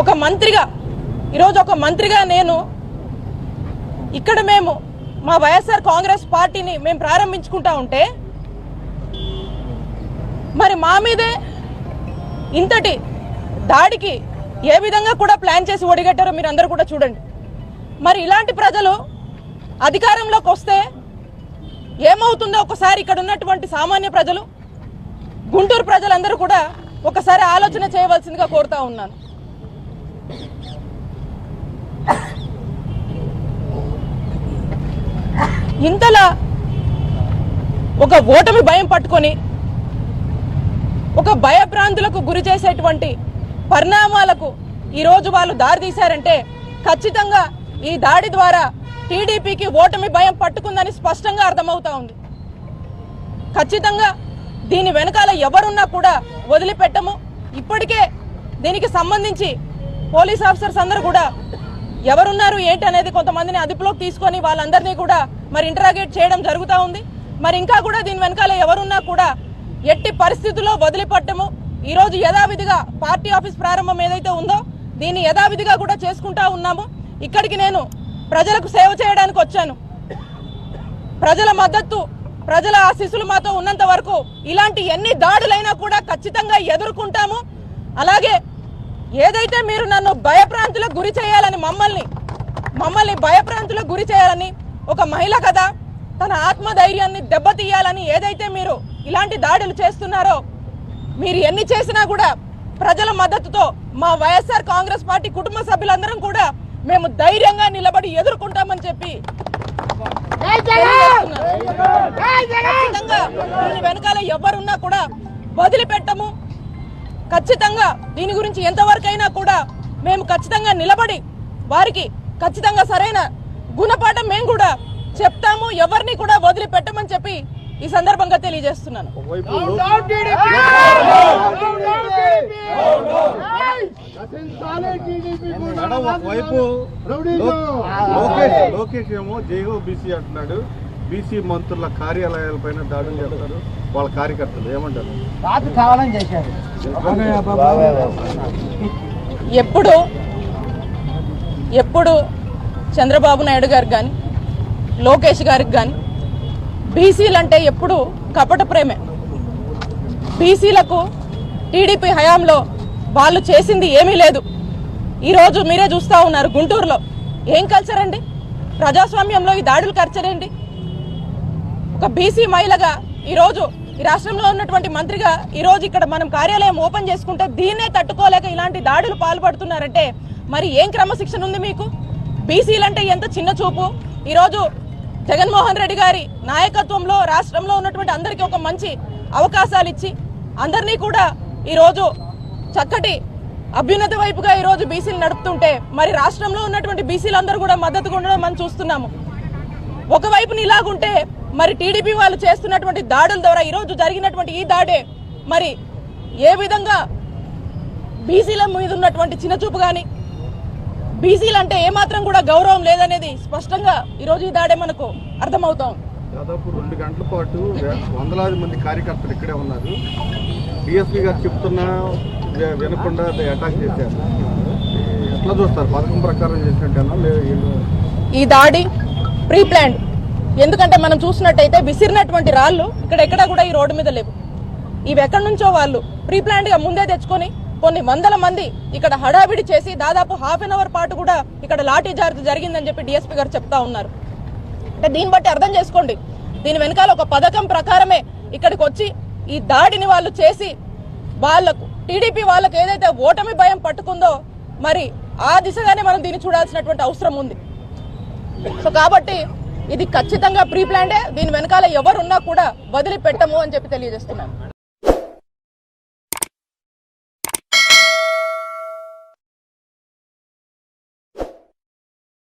ఒక మంత్రిగా నేను ఇక్కడ మేము మా వైఎస్ఆర్ కాంగ్రెస్ పార్టీని మేము ప్రారంభించుకుంటా ఉంటే మరి మా మీదే ఇంతటి దాడికి ఏ విధంగా కూడా ప్లాన్ చేసి ఒడిగట్టారో మీరు అందరూ కూడా చూడండి. మరి ఇలాంటి ప్రజలు అధికారంలోకి వస్తే ఏమవుతుందో ఒకసారి ఇక్కడ ఉన్నటువంటి సామాన్య ప్రజలు, గుంటూరు ప్రజలందరూ కూడా ఒకసారి ఆలోచన చేయవలసిందిగా కోరుతా ఉన్నాను. ఇంతలా ఒక ఓటమి భయం పట్టుకొని ఒక భయభ్రాంతులకు గురి చేసేటువంటి పరిణామాలకు ఈరోజు వాళ్ళు దారి తీశారంటే ఖచ్చితంగా ఈ దాడి ద్వారా టీడీపీకి ఓటమి భయం పట్టుకుందని స్పష్టంగా అర్థమవుతా ఉంది. ఖచ్చితంగా దీని వెనకాల ఎవరున్నా కూడా వదిలిపెట్టము. ఇప్పటికే దీనికి సంబంధించి పోలీస్ ఆఫీసర్స్ అందరూ కూడా ఎవరున్నారు ఏంటి అనేది కొంతమందిని అదుపులోకి తీసుకొని వాళ్ళందరినీ కూడా మరి ఇంటరాగేట్ చేయడం జరుగుతూ ఉంది. మరి ఇంకా కూడా దీని వెనకాల ఎవరున్నా కూడా ఎట్టి పరిస్థితుల్లో వదిలిపెట్టము. ఈరోజు యథావిధిగా పార్టీ ఆఫీస్ ప్రారంభం ఏదైతే ఉందో దీన్ని యథావిధిగా కూడా చేసుకుంటా ఉన్నాము. ఇక్కడికి నేను ప్రజలకు సేవ చేయడానికి వచ్చాను. ప్రజల మద్దతు, ప్రజల ఆశీస్సులు మాతో ఉన్నంత వరకు ఇలాంటి ఎన్ని దాడులైనా కూడా ఖచ్చితంగా ఎదుర్కొంటాము. అలాగే ఏదైతే మీరు నన్ను భయప్రాంతులకు గురి చేయాలని మమ్మల్ని భయప్రాంతులకు గురి చేయాలని ఒక మహిళ కదా తన ఆత్మధైర్యాన్ని దెబ్బతీయాలని ఏదైతే మీరు ఇలాంటి దాడులు చేస్తున్నారో మీరు ఎన్ని చేసినా కూడా ప్రజల మద్దతుతో మా వైఎస్ఆర్ కాంగ్రెస్ పార్టీ కుటుంబ సభ్యులందరం కూడా మేము ధైర్యంగా నిలబడి ఎదుర్కొంటామని చెప్పి ఖచ్చితంగా దీని వెనకాల ఎవరున్నా కూడా వదిలిపెట్టము. ఖచ్చితంగా దీని గురించి ఎంతవరకైనా కూడా మేము ఖచ్చితంగా నిలబడి వారికి ఖచ్చితంగా సరైన గుణపాఠం మేము కూడా చెప్తాము. ఎవరిని కూడా వదిలిపెట్టమని చెప్పి ఈ సందర్భంగా తెలియజేస్తున్నాను. ఒకవైపు లోకేష్ ఏమో జైహో బీసీ అంటున్నాడు, బీసీ మంత్రుల కార్యాలయాలపైన దాడులు చేస్తారు వాళ్ళ కార్యకర్తలు, ఏమంటారు? ఎప్పుడు చంద్రబాబు నాయుడు గారికి కానీ లోకేష్ గారికి కానీ బీసీలంటే ఎప్పుడు కపట ప్రేమే. బీసీలకు టీడీపీ హయాంలో వాళ్ళు చేసింది ఏమీ లేదు. ఈరోజు మీరే చూస్తూ ఉన్నారు గుంటూరులో ఏం కల్చర్ అండి, ప్రజాస్వామ్యంలో ఈ దాడులు కల్చర్ ఏంటి? ఒక బీసీ మహిళగా ఈరోజు ఈ రాష్ట్రంలో ఉన్నటువంటి మంత్రిగా ఈరోజు ఇక్కడ మనం కార్యాలయం ఓపెన్ చేసుకుంటే దీన్నే తట్టుకోలేక ఇలాంటి దాడులు పాల్పడుతున్నారంటే మరి ఏం క్రమశిక్షణ ఉంది మీకు? బీసీలంటే ఎంత చిన్న చూపు. ఈరోజు జగన్మోహన్ రెడ్డి గారి నాయకత్వంలో రాష్ట్రంలో ఉన్నటువంటి అందరికీ ఒక మంచి అవకాశాలు ఇచ్చి అందరినీ కూడా ఈరోజు చక్కటి అభ్యున్నతి వైపుగా ఈరోజు బీసీలు నడుపుతుంటే మరి రాష్ట్రంలో ఉన్నటువంటి బీసీలందరూ కూడా మద్దతుగా ఉండడం మనం చూస్తున్నాము. ఒకవైపుని ఇలాగుంటే మరి టీడీపీ వాళ్ళు చేస్తున్నటువంటి దాడుల ద్వారా ఈరోజు జరిగినటువంటి ఈ దాడే మరి ఏ విధంగా బీసీల మీద ఉన్నటువంటి చిన్నచూపు కానీ బీసీలు అంటే ఏమాత్రం కూడా గౌరవం లేదనేది స్పష్టంగా ఈరోజు ఈ దాడే మనకు అర్థమవుతాం. దాదాపు 2 గంటల పాటు వందలాది మంది కార్యకర్తలు ఇక్కడే ఉన్నారు. డిఎస్పీ గారు చెప్తున్నా వినకుండా అటాక్ చేశారు. ఎట్లా చూస్తారు? పథకం ప్రకారం చేసినట్టేనా? ఈ దాడి ప్రీ ప్లాన్డ్. ఎందుకంటే మనం చూసినట్టయితే విసిరినటువంటి రాళ్ళు ఇక్కడెక్కడా కూడా ఈ రోడ్డు మీద లేవు. ఇవి ఎక్కడి నుంచో వాళ్ళు ప్రీ ప్లాన్డ్ గా ముందే తెచ్చుకొని కొన్ని వందల మంది ఇక్కడ హడావిడి చేసి దాదాపు ½ అన్ అవర్ పాటు కూడా ఇక్కడ లాఠీ చార్జ్ జరిగిందని చెప్పి డిఎస్పీ గారు చెప్తా ఉన్నారు. అంటే దీన్ని బట్టి అర్థం చేసుకోండి, దీని వెనకాల ఒక పథకం ప్రకారమే ఇక్కడికి వచ్చి ఈ దాడిని వాళ్ళు చేసి వాళ్లకు టీడీపీ వాళ్ళకు ఏదైతే ఓటమి భయం పట్టుకుందో మరి ఆ దిశగానే మనం దీన్ని చూడాల్సినటువంటి అవసరం ఉంది. సో కాబట్టి ఇది ఖచ్చితంగా ప్రీ ప్లాన్డే. దీని వెనకాల ఎవరున్నా కూడా వదిలిపెట్టము అని చెప్పి తెలియజేస్తున్నాను.